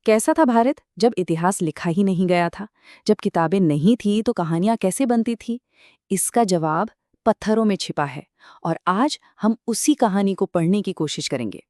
कैसा था भारत जब इतिहास लिखा ही नहीं गया था? जब किताबें नहीं थी तो कहानियां कैसे बनती थी? इसका जवाब पत्थरों में छिपा है और आज हम उसी कहानी को पढ़ने की कोशिश करेंगे।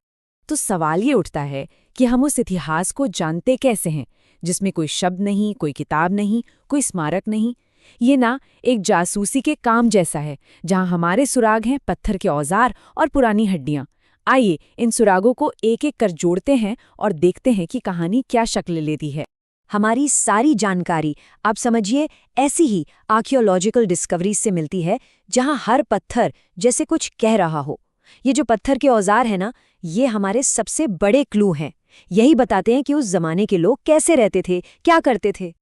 तो सवाल ये उठता है कि हम उस इतिहास को जानते कैसे हैं जिसमें कोई शब्द नहीं, कोई किताब नहीं, कोई स्मारक नहीं। ये ना एक जासूसी के काम जैसा है, जहां हमारे सुराग हैं पत्थर के औजार और पुरानी हड्डियां। आइए इन सुरागों को एक एक कर जोड़ते हैं और देखते हैं कि कहानी क्या शक्ल लेती है। हमारी सारी जानकारी आप समझिए ऐसी ही आर्कियोलॉजिकल डिस्कवरीज से मिलती है, जहां हर पत्थर जैसे कुछ कह रहा हो। ये जो पत्थर के औजार है ना, ये हमारे सबसे बड़े क्लू हैं। यही बताते हैं कि उस जमाने के लोग कैसे रहते थे, क्या करते थे।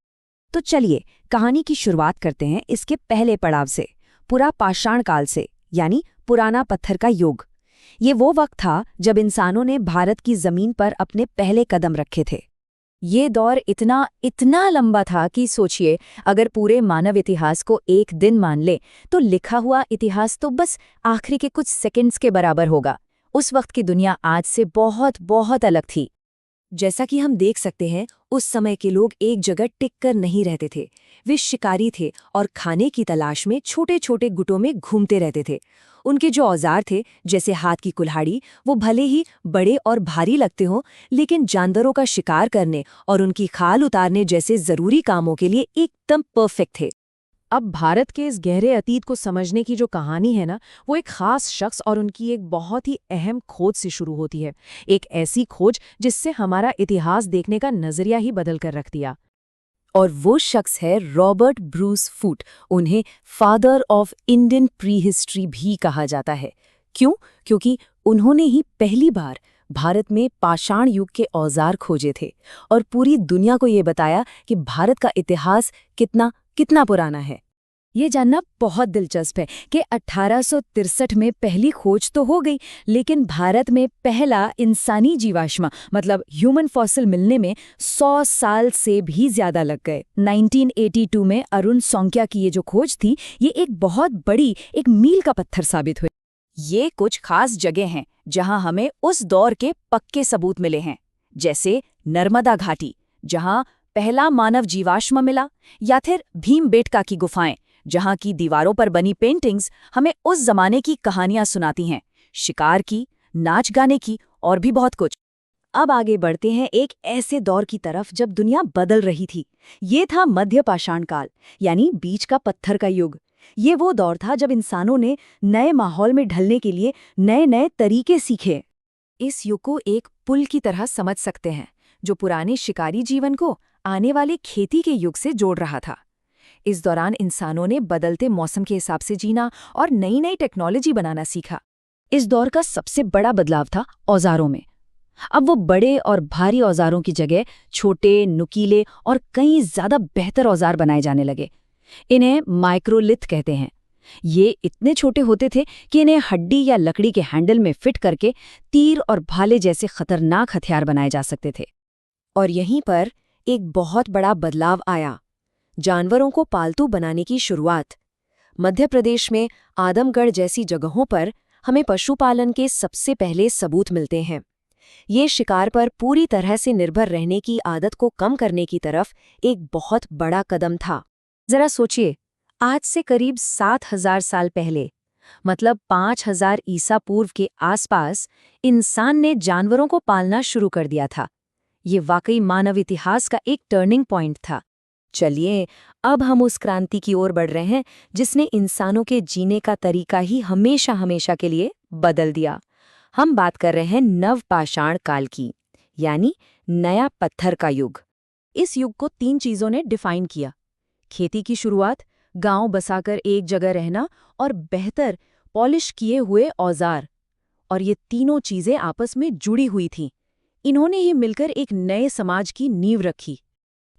तो चलिए कहानी की शुरुआत करते हैं इसके पहले पड़ाव से, पूरा पाषाण काल से, यानी पुराना पत्थर का युग। ये वो वक्त था जब इंसानों ने भारत की जमीन पर अपने पहले कदम रखे थे। ये दौर इतना इतना लंबा था कि सोचिए, अगर पूरे मानव इतिहास को एक दिन मान ले तो लिखा हुआ इतिहास तो बस आखिरी के कुछ सेकंड्स के बराबर होगा। उस वक्त की दुनिया आज से बहुत बहुत अलग थी। जैसा कि हम देख सकते हैं, उस समय के लोग एक जगह टिक कर नहीं रहते थे। वे शिकारी थे और खाने की तलाश में छोटे छोटे गुटों में घूमते रहते थे। उनके जो औजार थे, जैसे हाथ की कुल्हाड़ी, वो भले ही बड़े और भारी लगते हों, लेकिन जानवरों का शिकार करने और उनकी खाल उतारने जैसे जरूरी कामों के लिए एकदम परफेक्ट थे। अब भारत के इस गहरे अतीत को समझने की जो कहानी है ना, वो एक खास शख्स और उनकी एक बहुत ही अहम खोज से शुरू होती है। एक ऐसी खोज जिससे हमारा इतिहास देखने का नजरिया ही बदल कर रख दिया। और वो शख्स है रॉबर्ट ब्रूस फूट। उन्हें father of Indian prehistory भी कहा जाता है। क्यों? क्योंकि उन्होंने ही पहली बार भारत में पाषाण युग के औजार खोजे थे और पूरी दुनिया को ये बताया कि भारत का इतिहास कितना कितना पुराना है। ये जानना बहुत दिलचस्प है कि 1863 में पहली खोज तो हो गई, लेकिन भारत में पहला इंसानी जीवाश्म मतलब ह्यूमन फॉसिल मिलने में 100 साल से भी ज्यादा लग गए। 1982 में अरुण सौंक्या की ये जो खोज थी, ये एक बहुत बड़ी, एक मील का पत्थर साबित हुई। ये कुछ खास जगह हैं जहां हमें उस दौर के पक्के सबूत मिले हैं, जैसे नर्मदा घाटी जहां पहला मानव जीवाश्म मिला, या फिर भीमबेटका की गुफाएं जहां की दीवारों पर बनी पेंटिंग्स हमें उस जमाने की कहानियां सुनाती हैं, शिकार की, नाच गाने की और भी बहुत कुछ। अब आगे बढ़ते हैं एक ऐसे दौर की तरफ जब दुनिया बदल रही थी। ये था मध्य पाषाण काल, यानी बीच का पत्थर का युग। ये वो दौर था जब इंसानों ने नए माहौल में ढलने के लिए नए नए तरीके सीखे। इस युग को एक पुल की तरह समझ सकते हैं, जो पुराने शिकारी जीवन को आने वाले खेती के युग से जोड़ रहा था। इस दौरान इंसानों ने बदलते मौसम के हिसाब से जीना और नई नई टेक्नोलॉजी बनाना सीखा। इस दौर का सबसे बड़ा बदलाव था औजारों में। अब वो बड़े और भारी औजारों की जगह छोटे, नुकीले और कई ज्यादा बेहतर औजार बनाए जाने लगे। इन्हें माइक्रोलिथ कहते हैं। ये इतने छोटे होते थे कि इन्हें हड्डी या लकड़ी के हैंडल में फिट करके तीर और भाले जैसे खतरनाक हथियार बनाए जा सकते थे। और यहीं पर एक बहुत बड़ा बदलाव आया, जानवरों को पालतू बनाने की शुरुआत। मध्य प्रदेश में आदमगढ़ जैसी जगहों पर हमें पशुपालन के सबसे पहले सबूत मिलते हैं। ये शिकार पर पूरी तरह से निर्भर रहने की आदत को कम करने की तरफ एक बहुत बड़ा कदम था। जरा सोचिए, आज से करीब 7000 साल पहले, मतलब 5000 ईसा पूर्व के आसपास, इंसान ने जानवरों को पालना शुरू कर दिया था। ये वाकई मानव इतिहास का एक टर्निंग पॉइंट था। चलिए अब हम उस क्रांति की ओर बढ़ रहे हैं जिसने इंसानों के जीने का तरीका ही हमेशा हमेशा के लिए बदल दिया। हम बात कर रहे हैं नवपाषाण काल की, यानी नया पत्थर का युग। इस युग को 3 चीजों ने डिफाइन किया: खेती की शुरुआत, गांव बसाकर एक जगह रहना और बेहतर पॉलिश किए हुए औजार। और ये तीनों चीजें आपस में जुड़ी हुई थीं। इन्होंने ही मिलकर एक नए समाज की नींव रखी।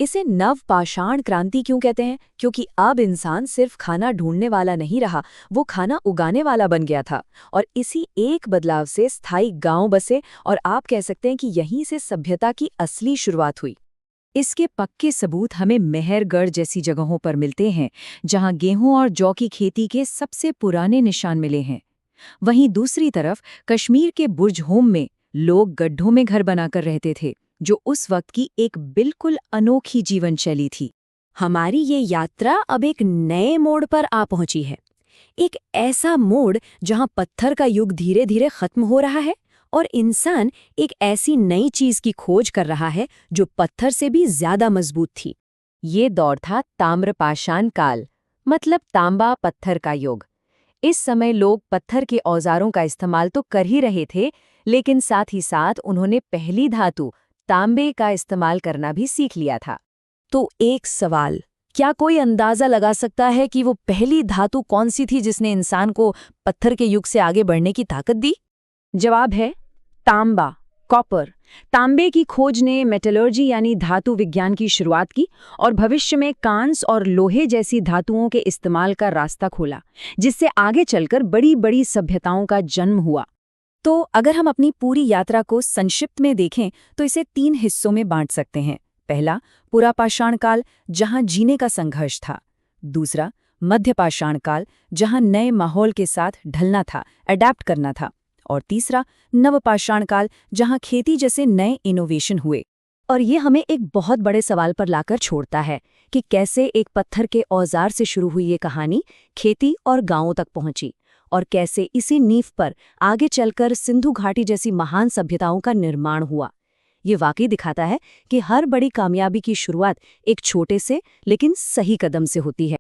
इसे नवपाषाण क्रांति क्यों कहते हैं? क्योंकि अब इंसान सिर्फ खाना ढूंढने वाला नहीं रहा, वो खाना उगाने वाला बन गया था। और इसी एक बदलाव से स्थायी गांव बसे और आप कह सकते हैं कि यहीं से सभ्यता की असली शुरुआत हुई। इसके पक्के सबूत हमें मेहरगढ़ जैसी जगहों पर मिलते हैं, जहां गेहूं और जौ की खेती के सबसे पुराने निशान मिले हैं। वहीं दूसरी तरफ कश्मीर के बुर्ज होम में लोग गड्ढों में घर बनाकर रहते थे, जो उस वक्त की एक बिल्कुल अनोखी जीवन शैली थी। हमारी ये यात्रा अब एक नए मोड़ पर आ पहुंची है। एक ऐसा मोड़ जहां पत्थर का युग धीरे धीरे खत्म हो रहा है और इंसान एक ऐसी नई चीज की खोज कर रहा है जो पत्थर से भी ज्यादा मजबूत थी। ये दौर था ताम्रपाषाण काल, मतलब तांबा पत्थर का युग। इस समय लोग पत्थर के औजारों का इस्तेमाल तो कर ही रहे थे, लेकिन साथ ही साथ उन्होंने पहली धातु तांबे का इस्तेमाल करना भी सीख लिया था। तो एक सवाल, क्या कोई अंदाजा लगा सकता है कि वो पहली धातु कौन सी थी जिसने इंसान को पत्थर के युग से आगे बढ़ने की ताकत दी? जवाब है तांबा, कॉपर। तांबे की खोज ने मेटलर्जी यानी धातु विज्ञान की शुरुआत की और भविष्य में कांस और लोहे जैसी धातुओं के इस्तेमाल का रास्ता खोला, जिससे आगे चलकर बड़ी बड़ी सभ्यताओं का जन्म हुआ। तो अगर हम अपनी पूरी यात्रा को संक्षिप्त में देखें तो इसे 3 हिस्सों में बांट सकते हैं। पहला, पुरापाषाण काल, जहां जीने का संघर्ष था। दूसरा, मध्यपाषाण काल, जहां नए माहौल के साथ ढलना था, अडैप्ट करना था। और तीसरा, नवपाषाण काल, जहां खेती जैसे नए इनोवेशन हुए। और ये हमें एक बहुत बड़े सवाल पर लाकर छोड़ता है कि कैसे एक पत्थर के औजार से शुरू हुई ये कहानी खेती और गांवों तक पहुंची, और कैसे इसी नींव पर आगे चलकर सिंधु घाटी जैसी महान सभ्यताओं का निर्माण हुआ। ये वाकई दिखाता है कि हर बड़ी कामयाबी की शुरुआत एक छोटे से लेकिन सही कदम से होती है।